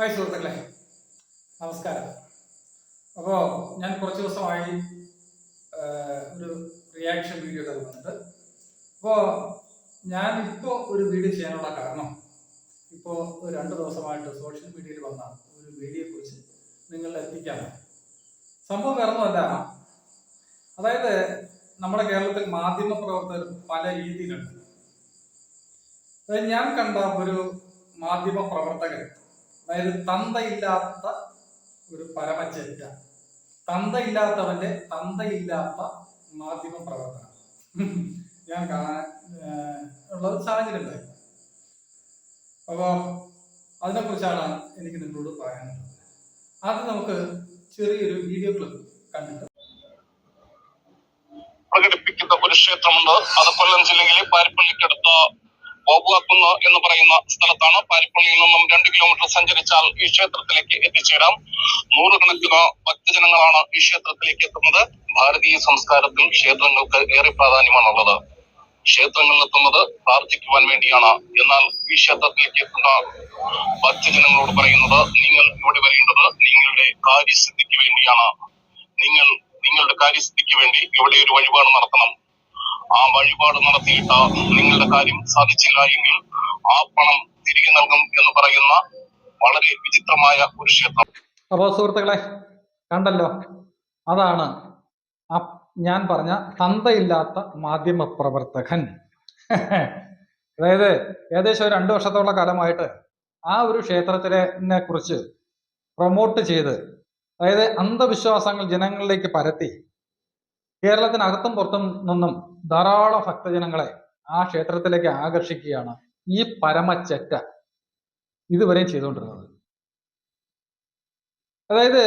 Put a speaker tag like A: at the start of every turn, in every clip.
A: Hi സുഹൃത്തുക്കളെ, നമസ്കാരം. അപ്പോൾ ഞാൻ കുറച്ച് ദിവസമായി ഒരു റിയാക്ഷൻ വീഡിയോ ഒക്കെ വന്നിട്ട്, അപ്പോൾ ഞാനിപ്പോൾ ഒരു വീഡിയോ ചെയ്യാനുള്ള കാരണം, ഇപ്പോൾ ഒരു 2 ദിവസമായിട്ട് സോഷ്യൽ മീഡിയയിൽ വന്ന ഒരു വീഡിയോയെക്കുറിച്ച് നിങ്ങളിൽ എത്തിക്കാനാണ്. സംഭവം വേറൊന്നുമല്ല, അതായത് നമ്മുടെ കേരളത്തിൽ മാധ്യമ പ്രവർത്തകർ പല രീതിയിലുണ്ട്. ഞാൻ കണ്ട ഒരു മാധ്യമ പ്രവർത്തകൻ, അതായത് തന്തയില്ലാത്ത ഒരു പരമച്ചെറ്റ, തന്തയില്ലാത്തവന്റെ തന്തയില്ലാത്ത മാധ്യമ പ്രവർത്തനം ഞാൻ കാണാൻ ഉള്ള ഒരു സാഹചര്യം ഉണ്ടായി. അപ്പോൾ അതിനെക്കുറിച്ചാണ് എനിക്ക് നിങ്ങളോട് പറയാനുള്ളത്. ആദ്യം നമുക്ക് ചെറിയൊരു വീഡിയോ ക്ലിപ്പ് കണ്ടിട്ട്
B: പ്രകടിപ്പിക്കുന്ന ഒരു ക്ഷേത്രമുണ്ട്. അത് കൊല്ലം ജില്ലയിലെ പാരിപ്പള്ളിക്കടുത്ത് ബോബുവാക്കുന്ന് എന്ന് പറയുന്ന സ്ഥലത്താണ്. പാരിപ്പള്ളിയിൽ നിന്നും 2 കിലോമീറ്റർ സഞ്ചരിച്ചാൽ ഈ ക്ഷേത്രത്തിലേക്ക് എത്തിച്ചേരാം. നൂറുകണക്കിന് ഭക്തജനങ്ങളാണ് ഈ ക്ഷേത്രത്തിലേക്ക് എത്തുന്നത്. ഭാരതീയ സംസ്കാരത്തിൽ ക്ഷേത്രങ്ങൾക്ക് ഏറെ പ്രാധാന്യമാണുള്ളത്. ക്ഷേത്രങ്ങളിൽ എത്തുന്നത് പ്രാർത്ഥിക്കുവാൻ വേണ്ടിയാണ്. എന്നാൽ ഈ ക്ഷേത്രത്തിലേക്ക് എത്തുന്ന ഭക്തജനങ്ങളോട് പറയുന്നത്, നിങ്ങൾ ഇവിടെ വരേണ്ടത് നിങ്ങളുടെ കാര്യസിദ്ധിക്ക് വേണ്ടിയാണ്. നിങ്ങളുടെ കാര്യസിദ്ധിക്ക് വേണ്ടി ഇവിടെ ഒരു വഴിപാട് നടത്തണം. ആ വഴിപാട് നടത്തിയിട്ട് നിങ്ങളുടെ കാര്യം സാധിച്ചില്ല എങ്കിൽ ആ പണം തിരികെ നൽകും എന്ന് പറയുന്ന വളരെ വിചിത്രമായ ഒരു ക്ഷേത്രം.
A: അപ്പോൾ സുഹൃത്തുക്കളെ, കണ്ടല്ലോ, അതാണ് ഞാൻ പറഞ്ഞ തന്തയില്ലാത്ത മാധ്യമ പ്രവർത്തകൻ. അതായത് ഏകദേശം 2 വർഷത്തോളം കാലമായിട്ട് ആ ഒരു ക്ഷേത്രത്തിനെ കുറിച്ച് പ്രൊമോട്ട് ചെയ്ത്, അതായത് അന്ധവിശ്വാസങ്ങൾ ജനങ്ങളിലേക്ക് പരത്തി കേരളത്തിനകത്തും പുറത്തും നിന്നും ധാരാളം ഭക്തജനങ്ങളെ ആ ക്ഷേത്രത്തിലേക്ക് ആകർഷിക്കുകയാണ് ഈ പരമച്ചെറ്റ ഇതുവരെയും ചെയ്തുകൊണ്ടിരുന്നത്. അതായത്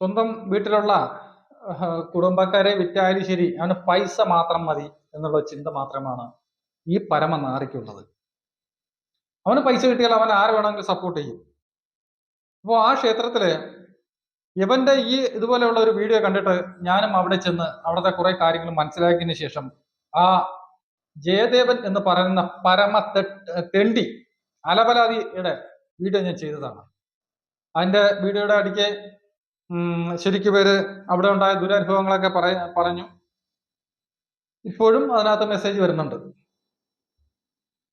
A: സ്വന്തം വീട്ടിലുള്ള കുടുംബക്കാരെ വിറ്റായാലും ശരി, അവന് പൈസ മാത്രം മതി എന്നുള്ള ചിന്ത മാത്രമാണ് ഈ പരമനാറിക്കുള്ളത്. അവന് പൈസ കിട്ടിയാൽ അവൻ ആരെ വേണമെങ്കിലും സപ്പോർട്ട് ചെയ്യും. അപ്പോൾ ആ ക്ഷേത്രത്തില് ഇവന്റെ ഈ ഇതുപോലെയുള്ള ഒരു വീഡിയോ കണ്ടിട്ട് ഞാനും അവിടെ ചെന്ന് അവിടുത്തെ കുറെ കാര്യങ്ങൾ മനസ്സിലാക്കിയതിന് ശേഷം ആ ജയദേവൻ എന്ന് പറയുന്ന തെണ്ടി അലപലാതിയുടെ വീഡിയോ ഞാൻ ചെയ്തതാണ്. അതിന്റെ വീഡിയോയുടെ അടിക്ക് ശരിക്കും പേര് അവിടെ ഉണ്ടായ ദുരനുഭവങ്ങളൊക്കെ പറഞ്ഞു. ഇപ്പോഴും അതിനകത്ത് മെസ്സേജ് വരുന്നുണ്ട്.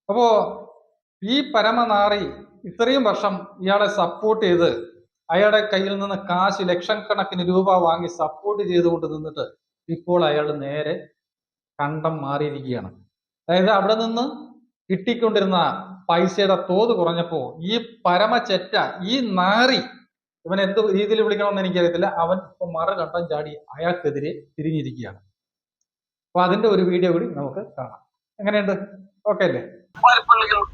A: അപ്പോ ഈ പരമനാറി ഇത്രയും വർഷം ഇയാളെ സപ്പോർട്ട് ചെയ്ത്, അയാളുടെ കയ്യിൽ നിന്ന് കാശ് ലക്ഷക്കണക്കിന് രൂപ വാങ്ങി സപ്പോർട്ട് ചെയ്തുകൊണ്ട് നിന്നിട്ട് ഇപ്പോൾ അയാൾ നേരെ കണ്ടം മാറിയിരിക്കുകയാണ്. അതായത് അവിടെ നിന്ന് കിട്ടിക്കൊണ്ടിരുന്ന പൈസയുടെ തോത് കുറഞ്ഞപ്പോ ഈ പരമച്ചെറ്റ, ഈ നാറി, ഇവൻ എന്ത് രീതിയിൽ വിളിക്കണമെന്ന് എനിക്കറിയത്തില്ല, അവൻ ഇപ്പൊ മറുകണ്ടം ചാടി അയാൾക്കെതിരെ തിരിഞ്ഞിരിക്കുകയാണ്. അപ്പൊ അതിന്റെ ഒരു വീഡിയോ കൂടി നമുക്ക് കാണാം. എങ്ങനെയുണ്ട്? ഓക്കെ അല്ലേ?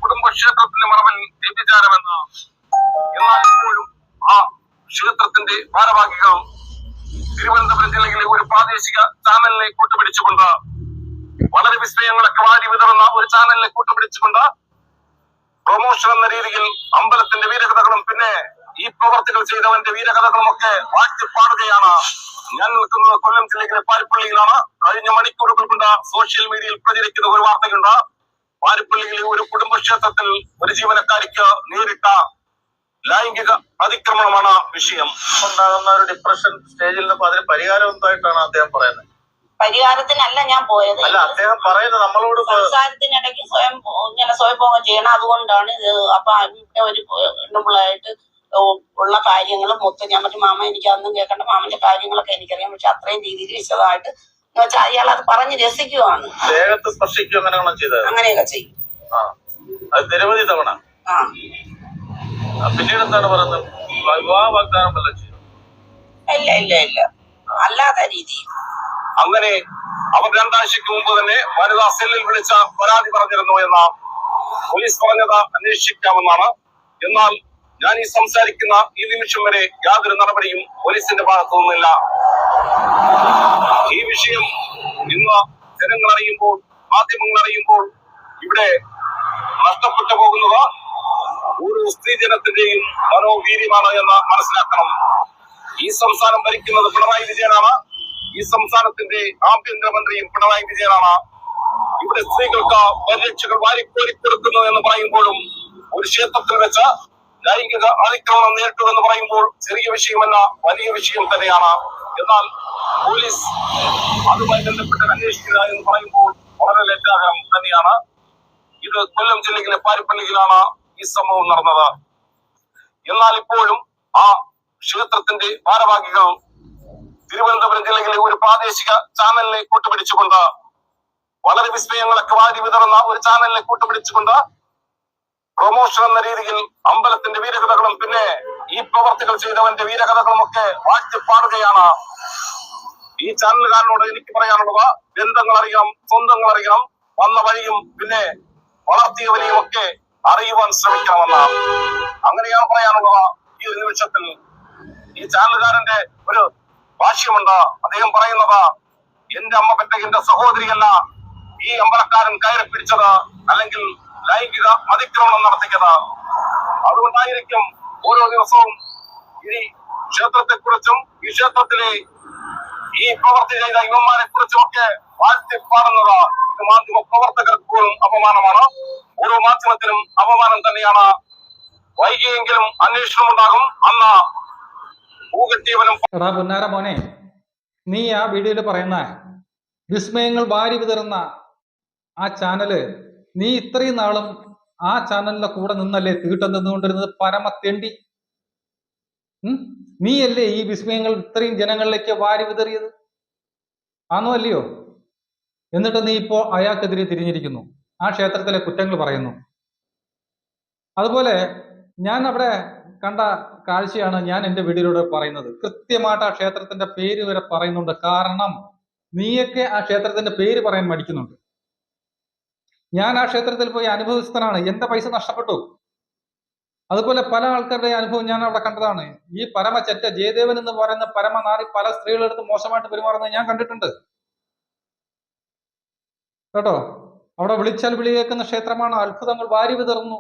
B: കുടുംബക്ഷേത്രത്തിന്റെ മറവൻ വ്യഭിചാരമെന്ന്, എന്നാൽ ഇപ്പോഴും ആ ക്ഷേത്രത്തിന്റെ ഭാരവാഹികളും തിരുവനന്തപുരം ജില്ലയിലെ ഒരു പ്രാദേശിക ചാനലിനെ കൂട്ടുപിടിച്ചുകൊണ്ട്, വളരെ വിസ്മയങ്ങളൊക്കെ വാരി വിതറുന്ന ഒരു ചാനലിനെ കൂട്ടുപിടിച്ചുകൊണ്ട് പ്രൊമോഷൻ എന്ന രീതിയിൽ അമ്പലത്തിന്റെ വീരകഥകളും പിന്നെ ഈ പ്രവർത്തികൾ ചെയ്തവന്റെ വീരകഥകളും ഒക്കെ വാഴ്ത്തിപ്പാടുകയാണ്. ഞാൻ നിൽക്കുന്നത് കൊല്ലം ജില്ലയിലെ പാരിപ്പള്ളിയിലാണ്. കഴിഞ്ഞ മണിക്കൂറുകൾ കൊണ്ട് സോഷ്യൽ മീഡിയയിൽ പ്രചരിക്കുന്ന ഒരു വാർത്തയുണ്ട്. പാരിപ്പള്ളിയിലെ ഒരു കുടുംബക്ഷേത്രത്തിൽ ഒരു ജീവനക്കാരിക്ക് നേരിട്ട ലൈംഗിക അതിക്രമണമാണ് വിഷയം.
C: ഉണ്ടാകുന്ന ഒരു ഡിപ്രഷൻ സ്റ്റേജിൽ നിന്ന് അതിന് പരിഹാരം എന്തായിട്ടാണ് അദ്ദേഹം പറയുന്നത്?
D: പരിഹാരത്തിനല്ല ഞാൻ പോയത്.
C: അല്ല, അദ്ദേഹം പറയുന്നത് നമ്മളോട്
D: സംസാരത്തിനിടയ്ക്ക് സ്വയംഭോഗം ചെയ്യണം. അതുകൊണ്ടാണ് ഇത്. അപ്പൊ ഒരു പെണ്ണുപിള്ളായിട്ട് ഉള്ള കാര്യങ്ങൾ മൊത്തം ഞാൻ പറഞ്ഞു, മാമ എനിക്ക് അതൊന്നും കേൾക്കണ്ട, മാമന്റെ കാര്യങ്ങളൊക്കെ എനിക്കറിയാം, പക്ഷെ അത്രയും രീതിയിൽ വിശദമായിട്ട് എന്ന് വെച്ചാൽ അയാൾ അത് പറഞ്ഞ് രസിക്കുവാണ്.
C: ദേഹത്ത് സ്പർശിക്കും,
D: അങ്ങനെയൊക്കെ ചെയ്യും.
C: അത് നിരവധി തവണ. പിന്നീട് എന്താണ് പറയുന്നത്? വിവാഹ വാഗ്ദാനം വല്ല ചെയ്യും?
D: ഇല്ല അല്ലാത്ത രീതിയിൽ.
B: അങ്ങനെ അവർ 2 ആഴ്ചയ്ക്ക് മുമ്പ് തന്നെ വനിതാ സെല്ലിൽ വിളിച്ച പരാതി പറഞ്ഞിരുന്നു എന്ന പോലീസ് പറഞ്ഞത് അന്വേഷിക്കാമെന്നാണ്. എന്നാൽ ഞാൻ ഈ സംസാരിക്കുന്ന ഈ നിമിഷം വരെ യാതൊരു നടപടിയും പോലീസിന്റെ ഭാഗത്തു നിന്നില്ല. ഈ വിഷയം ഇന്ന് ജനങ്ങൾ അറിയുമ്പോൾ, മാധ്യമങ്ങൾ അറിയുമ്പോൾ ഇവിടെ നഷ്ടപ്പെട്ടു പോകുന്നത് ഒരു സ്ത്രീജനത്തിന്റെയും മനോവീര്യമാണ് എന്ന് മനസ്സിലാക്കണം. ഈ സംസ്ഥാനം ഭരിക്കുന്നത് പിണറായി വിജയനാണ്. ഈ സംസ്ഥാനത്തിന്റെ ആഭ്യന്തരമന്ത്രിയും പിണറായി വിജയനാണ്. ഇവിടെ സ്ത്രീകൾക്ക് പരിരക്ഷകൾ വാരിക്കോരി കൊടുക്കുന്നു എന്ന് പറയുമ്പോഴും ഒരു ക്ഷേത്രത്തിൽ വെച്ച് ലൈംഗിക അതിക്രമണം നേരിട്ടു എന്ന് പറയുമ്പോൾ ചെറിയ വിഷയമല്ല, വലിയ വിഷയം തന്നെയാണ്. എന്നാൽ പോലീസ് അതുമായി ബന്ധപ്പെട്ട് അന്വേഷിക്കുക എന്ന് പറയുമ്പോൾ വളരെ ലജ്ജാകരം തന്നെയാണ്. ഇത് കൊല്ലം ജില്ലയിലെ പാരിപ്പള്ളിയിലാണ് ഈ സംഭവം നടന്നത്. എന്നാൽ ഇപ്പോഴും ആ ക്ഷേത്രത്തിന്റെ ഭാരവാഹികൾ തിരുവനന്തപുരം ജില്ലയിലെ ഒരു പ്രാദേശിക ചാനലിനെ കൂട്ടുപിടിച്ചുകൊണ്ട്, വളരെ വിസ്മയങ്ങളൊക്കെ വാരി വിതറുന്ന ഒരു ചാനലിനെ കൂട്ടുപിടിച്ചുകൊണ്ട് പ്രൊമോഷൻ എന്ന രീതിയിൽ അമ്പലത്തിന്റെ വീരകഥകളും പിന്നെ ഈ പ്രവർത്തികൾ ചെയ്തവന്റെ വീരകഥകളും ഒക്കെ വാഴ്ത്തിപ്പാടുകയാണ്. ഈ ചാനലുകാരനോട് എനിക്ക് പറയാനുള്ളത്, ബന്ധങ്ങൾ അറിയണം, സ്വന്തങ്ങൾ അറിയണം, വന്ന വഴിയും പിന്നെ വളർത്തിയവനെയും ഒക്കെ അറിയുവാൻ ശ്രമിക്കണമെന്ന്. അങ്ങനെയാണ് പറയാനുള്ളത്. ഈ ഒരു നിമിഷത്തിൽ ഈ ചാനലുകാരന്റെ ഒരു ഭാഷ്യമുണ്ട്. അദ്ദേഹം പറയുന്നത്, എന്റെ അമ്മ പെറ്റ എന്റെ സഹോദരിയല്ല ഈ അമ്പലക്കാരൻ കയറി പിടിച്ചത്, അല്ലെങ്കിൽ ലൈംഗിക അതിക്രമണം നടത്തിയത്. അതുകൊണ്ടായിരിക്കും ഓരോ ദിവസവും ഈ ക്ഷേത്രത്തെക്കുറിച്ചും ഈ ക്ഷേത്രത്തിലെ ഈ പ്രവർത്തി ചെയ്ത യുവന്മാരെ കുറിച്ചും ഒക്കെ വാഴ്ത്തിപ്പാടുന്നത്. ഇത് മാധ്യമ പ്രവർത്തകർക്ക് പോലും അപമാനമാണ്. ഓരോ മാധ്യമത്തിനും അപമാനം തന്നെയാണ്. വൈകിയെങ്കിലും അന്വേഷണം ഉണ്ടാകും. അന്ന് പൂകെട്ടിയവനും
A: എടാ പുന്നാര മോനെ, നീ ആ വീഡിയോയിൽ പറയുന്ന വിസ്മയങ്ങൾ വാരി വിതറുന്ന ആ ചാനല്, നീ ഇത്രയും നാളും ആ ചാനലിന്റെ കൂടെ നിന്നല്ലേ തീട്ടം നിന്നുകൊണ്ടിരുന്നത്? പരമ തെണ്ടി. നീയല്ലേ ഈ വിസ്മയങ്ങൾ ഇത്രയും ജനങ്ങളിലേക്ക് വാരി വിതറിയത്? ആണോ അല്ലയോ? എന്നിട്ട് നീ ഇപ്പോ അയാൾക്കെതിരെ തിരിഞ്ഞിരിക്കുന്നു, ആ ക്ഷേത്രത്തിലെ കുറ്റങ്ങൾ പറയുന്നു. അതുപോലെ ഞാൻ അവിടെ കണ്ട കാഴ്ചയാണ് ഞാൻ എൻ്റെ വീഡിയോയിലൂടെ പറയുന്നത്. കൃത്യമായിട്ട് ആ ക്ഷേത്രത്തിന്റെ പേര് വരെ പറയുന്നുണ്ട്. കാരണം നീയൊക്കെ ആ ക്ഷേത്രത്തിന്റെ പേര് പറയാൻ മടിക്കുന്നുണ്ട്. ഞാൻ ആ ക്ഷേത്രത്തിൽ പോയി അനുഭവസ്ഥനാണ്. എന്റെ പൈസ നഷ്ടപ്പെട്ടു. അതുപോലെ പല ആൾക്കാരുടെ അനുഭവം ഞാൻ അവിടെ കണ്ടതാണ്. ഈ പരമചെറ്റ ജയദേവൻ എന്ന് പറയുന്ന പരമനാരി പല സ്ത്രീകളെടുത്ത് മോശമായിട്ട് പെരുമാറുന്നത് ഞാൻ കണ്ടിട്ടുണ്ട് കേട്ടോ. അവിടെ വിളിച്ചാൽ വിളി കേൾക്കുന്ന ക്ഷേത്രമാണ്. അത്ഭുതങ്ങൾ വാരി വിതറുന്നു.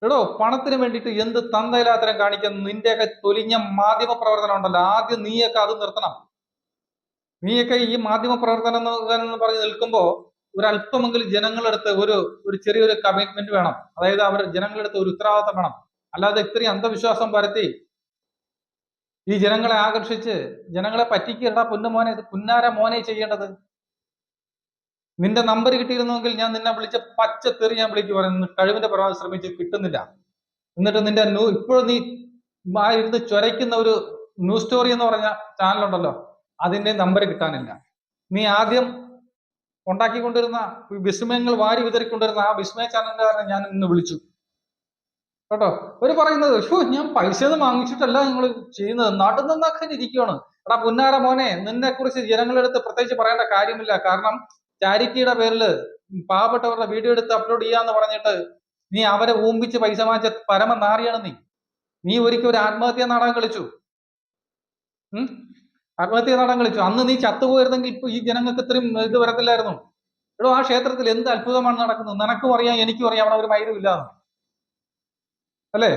A: എടോ, പണത്തിന് വേണ്ടിയിട്ട് എന്ത് തന്തയിലാത്തരം കാണിക്കുന്നു? നിന്റെയൊക്കെ തൊലിഞ്ഞ മാധ്യമ പ്രവർത്തനം ഉണ്ടല്ലോ, ആദ്യം നീയൊക്കെ അത് നിർത്തണം. നീയൊക്കെ ഈ മാധ്യമ പ്രവർത്തനം എന്ന് പറഞ്ഞ് നിൽക്കുമ്പോൾ ഒരല്പമെങ്കിലും ജനങ്ങളെടുത്ത് ഒരു ചെറിയൊരു കമ്മിറ്റ്മെന്റ് വേണം. അതായത് അവർ ജനങ്ങളെടുത്ത് ഒരു ഉത്തരവാദിത്തം വേണം. അല്ലാതെ ഇത്രയും അന്ധവിശ്വാസം പരത്തി ഈ ജനങ്ങളെ ആകർഷിച്ച് ജനങ്ങളെ പറ്റിക്കേണ്ട പൊന്നുമോനെ, ഇത് പുന്നാര മോനെ ചെയ്യേണ്ടത്. നിന്റെ നമ്പർ കിട്ടിയിരുന്നെങ്കിൽ ഞാൻ നിന്നെ വിളിച്ച പച്ചത്തെറി ഞാൻ വിളിച്ചു പറയുന്നു. കഴിവിന്റെ പരമാവധി ശ്രമിച്ച് കിട്ടുന്നില്ല. എന്നിട്ട് നിന്റെ ഇപ്പോഴും നീ ഇരുന്ന് ചൊരയ്ക്കുന്ന ഒരു ന്യൂസ് സ്റ്റോറി എന്ന് പറഞ്ഞ ചാനലുണ്ടല്ലോ, അതിന്റെ നമ്പർ കിട്ടാനില്ല. നീ ആദ്യം ഉണ്ടാക്കിക്കൊണ്ടിരുന്ന വിസ്മയങ്ങൾ വാരി വിതറിക്കൊണ്ടിരുന്ന ആ വിസ്മയ ചാനലുകാരനെ ഞാൻ ഇന്ന് വിളിച്ചു കേട്ടോ. അവര് പറയുന്നത്, ഞാൻ പൈസ ഒന്നും വാങ്ങിച്ചിട്ടല്ല നിങ്ങൾ ചെയ്യുന്നത്, നടുന്നൊക്കെ ഇരിക്കുകയാണ്. എടാ പുന്നാര മോനെ, നിന്നെ കുറിച്ച് ജനങ്ങളെടുത്ത് പ്രത്യേകിച്ച് പറയേണ്ട കാര്യമില്ല. കാരണം ചാരിറ്റിയുടെ പേരിൽ പാവപ്പെട്ടവരുടെ വീഡിയോ എടുത്ത് അപ്ലോഡ് ചെയ്യാന്ന് പറഞ്ഞിട്ട് നീ അവരെ ഊമ്പിച്ച് പൈസ വാങ്ങിച്ച പരമ നാറിയാണ് നീ ഒരിക്കൽ ഒരു ആത്മഹത്യാ നാടകം കളിച്ചു. ആത്മഹത്യാ നാടകം കളിച്ചു. അന്ന് നീ ചത്തുപോയിരുന്നെങ്കിൽ ഇപ്പൊ ഈ ജനങ്ങൾക്ക് ഇത്രയും ഇത് വരത്തില്ലായിരുന്നു. എടോ, ആ ക്ഷേത്രത്തിൽ എന്ത് അത്ഭുതമാണ് നടക്കുന്നത്? നിനക്കും അറിയാം, എനിക്കും അറിയാം, അവിടെ ഒരു മൈരും ഇല്ലാന്ന് അല്ലേ?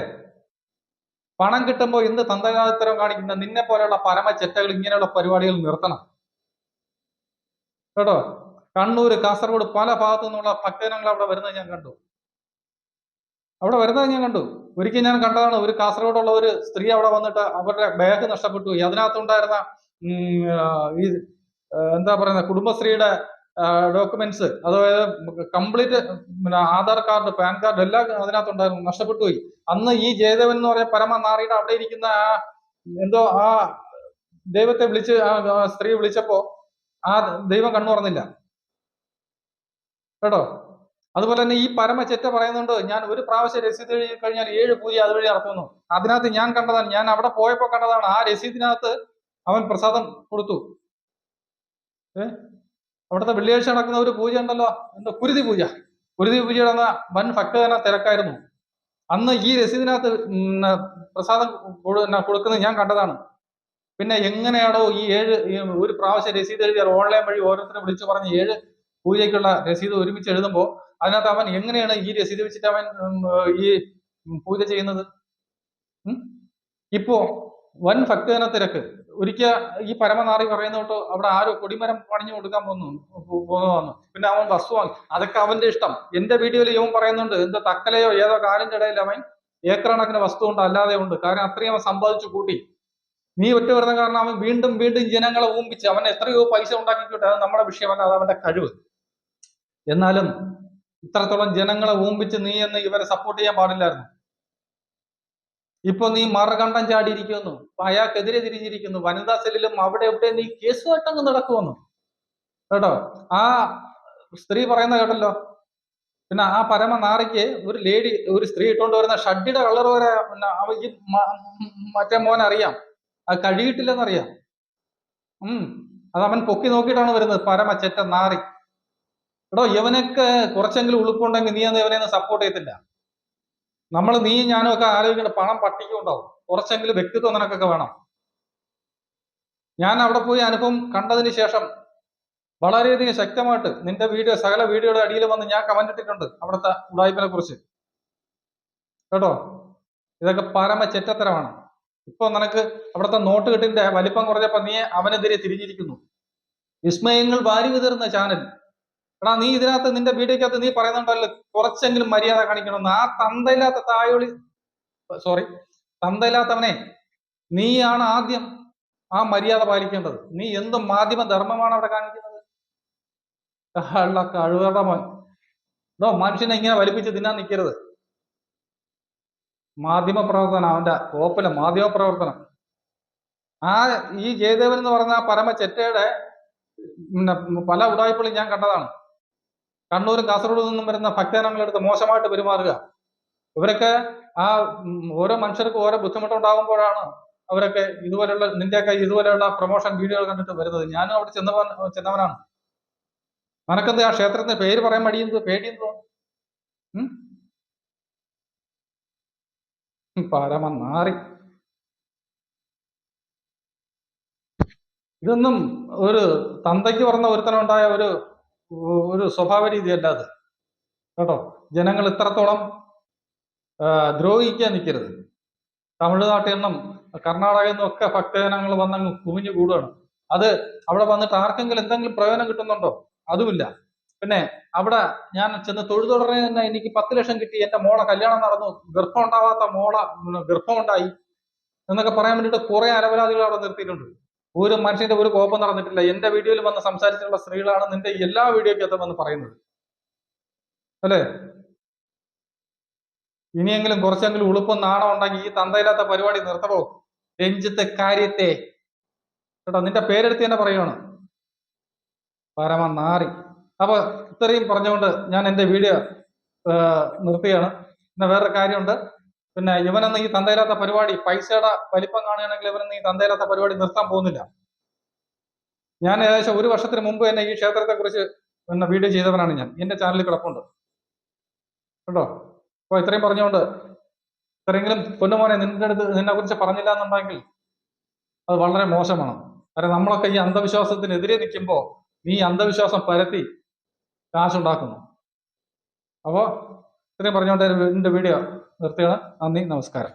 A: പണം കിട്ടുമ്പോൾ എന്ത് തന്തനാത്തരം കാണിക്കുന്ന നിന്നെ പോലെയുള്ള പരമ ചെറ്റകൾ ഇങ്ങനെയുള്ള പരിപാടികൾ നിർത്തണം കേട്ടോ. കണ്ണൂര്, കാസർഗോഡ് പല ഭാഗത്തു നിന്നുള്ള ഭക്തജനങ്ങൾ അവിടെ വരുന്നത് ഞാൻ കണ്ടു. ഒരിക്കൽ ഞാൻ കണ്ടതാണ്. ഒരു കാസർഗോഡുള്ള ഒരു സ്ത്രീ അവിടെ വന്നിട്ട് അവരുടെ ബാഗ് നഷ്ടപ്പെട്ടു പോയി. അതിനകത്തുണ്ടായിരുന്ന ഈ എന്താ പറയുന്ന കുടുംബശ്രീയുടെ ഡോക്യുമെന്റ്സ്, അതായത് complete Aadhaar card, pan card എല്ലാം അതിനകത്തുണ്ടായിരുന്നു, നഷ്ടപ്പെട്ടു പോയി. അന്ന് ഈ ജയദേവൻ എന്ന് പറഞ്ഞ പരമനാറിയുടെ അവിടെ ഇരിക്കുന്ന ആ ദൈവത്തെ വിളിച്ച് ആ സ്ത്രീ വിളിച്ചപ്പോ ആ ദൈവം കണ്ണു തുറന്നില്ല കേട്ടോ. അതുപോലെ തന്നെ ഈ പരമചെറ്റ പറയുന്നുണ്ട്, ഞാൻ ഒരു പ്രാവശ്യം രസീത് എഴുതി കഴിഞ്ഞാൽ 7 പൂജ അതുവഴി നടത്തുന്നു. അതിനകത്ത് ഞാൻ കണ്ടതാണ്, ഞാൻ അവിടെ പോയപ്പോ കണ്ടതാണ്. ആ രസീതിനകത്ത് അവൻ പ്രസാദം കൊടുത്തു. അവിടുത്തെ വെള്ളിയാഴ്ച നടക്കുന്ന ഒരു പൂജ ഉണ്ടല്ലോ, കുരുതി പൂജയുടെ വൻ ഭക്തജന തിരക്കായിരുന്നു. അന്ന് ഈ രസീതിനകത്ത് പ്രസാദം കൊടുക്കുന്നത് ഞാൻ കണ്ടതാണ്. പിന്നെ എങ്ങനെയാണോ ഈ ഒരു പ്രാവശ്യം രസീത് എഴുതിയാൽ ഓൺലൈൻ വഴി ഓരോരുത്തരെ വിളിച്ചു പറഞ്ഞ് 7 പൂജയ്ക്കുള്ള രസീത് ഒരുമിച്ച് എഴുതുമ്പോൾ അതിനകത്ത് അവൻ എങ്ങനെയാണ് ഈ രസീത് വെച്ചിട്ട് അവൻ ഈ പൂജ ചെയ്യുന്നത്? ഇപ്പോ വൻ ഭക്തജന തിരക്ക്, ഒരിക്കൽ ഈ പരമനാറി പറയുന്ന തൊട്ട് അവിടെ ആരോ കൊടിമരം പണിഞ്ഞു കൊടുക്കാൻ പോകുന്നു. പിന്നെ അവൻ വസ്തു വാങ്ങി. അതൊക്കെ അവന്റെ ഇഷ്ടം. എന്റെ വീഡിയോയിൽ ഇവൻ പറയുന്നുണ്ട് എന്ത് തക്കലയോ ഏതോ കാലിന്റെ ഇടയിൽ അവൻ ഏക്കറണക്കിന് വസ്തു ഉണ്ട്, അല്ലാതെ ഉണ്ട്. കാരണം അത്രയും അവൻ സമ്പാദിച്ചു കൂട്ടി. നീ ഒറ്റ വരുന്ന കാരണം അവൻ വീണ്ടും വീണ്ടും ജനങ്ങളെ ഊമ്പിച്ച് അവൻ എത്രയോ പൈസ ഉണ്ടാക്കിക്കോട്ടെ, അത് നമ്മുടെ വിഷയമല്ല, അത് അവന്റെ കഴിവ്. എന്നാലും ഇത്രത്തോളം ജനങ്ങളെ ഊമ്പിച്ച് നീ എന്ന് ഇവരെ സപ്പോർട്ട് ചെയ്യാൻ പാടില്ലായിരുന്നു. ഇപ്പൊ നീ മറുകണ്ഠം ചാടിയിരിക്കുന്നു, അയാൾക്കെതിരെ തിരിഞ്ഞിരിക്കുന്നു. വനിതാ സെല്ലിലും അവിടെ എവിടെ നീ കേസുമായിട്ടങ്ങ് നടക്കുമെന്നു കേട്ടോ. ആ സ്ത്രീ പറയുന്ന കേട്ടല്ലോ. പിന്നെ ആ പരമനാറിക്ക് ഒരു സ്ത്രീ ഇട്ടുകൊണ്ട് വരുന്ന ഷഡ്ഡിയുടെ കളർ വരെ ഈ മറ്റേ മോൻ അറിയാം, അത് കഴുകിയിട്ടില്ലെന്നറിയാം. അത് അവൻ പൊക്കി നോക്കിയിട്ടാണ് വരുന്നത്, പരമ നാറി. എടോ, ഇവനൊക്കെ കുറച്ചെങ്കിലും ഉളുപ്പുണ്ടെങ്കിൽ നീ ഇവനെ സപ്പോർട്ട് ചെയ്യത്തില്ല. നീ ഞാനും ഒക്കെ ആലോചിക്കേണ്ട പണം പട്ടിക്കും ഉണ്ടാവും, കുറച്ചെങ്കിലും വ്യക്തിത്വം നിനക്കൊക്കെ വേണം. ഞാൻ അവിടെ പോയി അനുഭവം കണ്ടതിന് ശേഷം വളരെയധികം ശക്തമായിട്ട് നിന്റെ സകല വീഡിയോയുടെ അടിയിൽ വന്ന് ഞാൻ കമന്റ് ഇട്ടിട്ടുണ്ട് അവിടുത്തെ ഉടായ്പിനെ കുറിച്ച് കേട്ടോ. ഇതൊക്കെ പരമ ചെറ്റത്തരമാണ്. ഇപ്പൊ നിനക്ക് അവിടുത്തെ നോട്ട് കെട്ടിന്റെ വലിപ്പം കുറഞ്ഞപ്പോ നീ അവനെതിരെ തിരിഞ്ഞിരിക്കുന്നു. വിസ്മയങ്ങൾ വാരി വിതറുന്ന ചാനൽ. എടാ, നീ ഇതിനകത്ത് നിന്റെ വീഡിയോക്കകത്ത് നീ പറയുന്നുണ്ടല്ലോ കുറച്ചെങ്കിലും മര്യാദ കാണിക്കണമെന്ന്. ആ തന്തയില്ലാത്തവനെ നീയാണ് ആദ്യം ആ മര്യാദ പാലിക്കേണ്ടത്. നീ എന്ത് മാധ്യമ ധർമ്മമാണ് അവിടെ കാണിക്കുന്നത്? കഴിവയുടെ മോൻ. മനുഷ്യനെ ഇങ്ങനെ വലിപ്പിച്ച് തിന്നാൻ നിൽക്കരുത്. മാധ്യമ പ്രവർത്തനം, അവന്റെ കോപ്പിലെ മാധ്യമ പ്രവർത്തനം. ഈ ജയദേവൻ എന്ന് പറഞ്ഞ പരമ ചെറ്റയുടെ പല ഉടായ്പകളും ഞാൻ കണ്ടതാണ്. കണ്ണൂരും കാസർഗോഡും നിന്നും വരുന്ന ഭക്തജനങ്ങളെടുത്ത് മോശമായിട്ട് പെരുമാറുക. ഇവരൊക്കെ ഓരോ മനുഷ്യർക്കും ഓരോ ബുദ്ധിമുട്ടുണ്ടാകുമ്പോഴാണ് അവരൊക്കെ നിന്റെയൊക്കെ ഇതുപോലെയുള്ള പ്രൊമോഷൻ വീഡിയോകൾ കണ്ടിട്ട് വരുന്നത്. ഞാനും അവിടെ ചെന്നവനാണ്. നിനക്കെന്ത് ആ ക്ഷേത്രത്തിന്റെ പേര് പറയാൻ പേടിയെന്തോ? പരമനാറി. ഇതൊന്നും ഒരു തന്തയ്ക്ക് പറഞ്ഞ ഒരുത്തനുണ്ടായ ഒരു സ്വഭാവ രീതിയല്ല അത് കേട്ടോ. ജനങ്ങൾ ഇത്രത്തോളം ദ്രോഹിക്കാൻ നിൽക്കരുത്. തമിഴ്നാട്ടിൽ നിന്നും കർണാടകയിൽ നിന്നും ഒക്കെ ഭക്തജനങ്ങൾ വന്നങ്ങ് കുമിഞ്ഞു കൂടുകയാണ്. അത് അവിടെ വന്നിട്ട് ആർക്കെങ്കിലും എന്തെങ്കിലും പ്രയോജനം കിട്ടുന്നുണ്ടോ? അതുമില്ല. പിന്നെ അവിടെ ഞാൻ ചെന്ന് തൊഴുതുടനെ തന്നെ എനിക്ക് 10 ലക്ഷം കിട്ടി, എന്റെ മോളെ കല്യാണം നടന്നു, ഗർഭം ഉണ്ടാവാത്ത ഗർഭം ഉണ്ടായി എന്നൊക്കെ പറയാൻ വേണ്ടിയിട്ട് കുറെ അലവലാദികൾ അവിടെ നിർത്തിയിട്ടുണ്ട്. ഒരു മനുഷ്യന്റെ ഒരു കോപം നടന്നിട്ടില്ല. എന്റെ വീഡിയോയിൽ വന്ന് സംസാരിച്ചിട്ടുള്ള സ്ത്രീകളാണ് നിന്റെ എല്ലാ വീഡിയോക്കകത്തും വന്ന് പറയുന്നത് അല്ലേ. ഇനിയെങ്കിലും കുറച്ചെങ്കിലും ഉളുപ്പും നാണം ഉണ്ടെങ്കിൽ ഈ തന്തയില്ലാത്ത പരിപാടി നിർത്തണോ? രഞ്ജിത്ത് കാര്യത്തെ കേട്ടോ, നിന്റെ പേരെടുത്ത് തന്നെ പറയുകയാണ്, പരമനാറി. അപ്പൊ ഇത്രയും പറഞ്ഞുകൊണ്ട് ഞാൻ എന്റെ വീഡിയോ നിർത്തുകയാണ്. പിന്നെ വേറൊരു കാര്യമുണ്ട്. പിന്നെ ഇവനൊന്നും ഈ തന്തയില്ലാത്ത പരിപാടി പൈസയുടെ വലിപ്പം കാണുകയാണെങ്കിൽ ഇവനൊന്നും ഈ തന്തയില്ലാത്ത പരിപാടി നിർത്താൻ പോകുന്നില്ല. ഞാൻ ഏകദേശം 1 വർഷത്തിന് മുമ്പ് തന്നെ ഈ ക്ഷേത്രത്തെ കുറിച്ച് വീഡിയോ ചെയ്തവനാണ് ഞാൻ. എന്റെ ചാനലിൽ കിടപ്പുണ്ട് കേട്ടോ. അപ്പൊ ഇത്രയും പറഞ്ഞുകൊണ്ട് ഇത്രയെങ്കിലും പൊന്നുമോനെ നിന്നെ കുറിച്ച് പറഞ്ഞില്ല എന്നുണ്ടെങ്കിൽ അത് വളരെ മോശമാണ്. കാരണം നമ്മളൊക്കെ ഈ അന്ധവിശ്വാസത്തിനെതിരെ നിൽക്കുമ്പോൾ നീ അന്ധവിശ്വാസം പരത്തി കാശുണ്ടാക്കുന്നു. അപ്പോൾ ഇത്രയും പറഞ്ഞുകൊണ്ട് എന്റെ വീഡിയോ നിർത്തുകയാണ്. നന്ദി, നമസ്കാരം.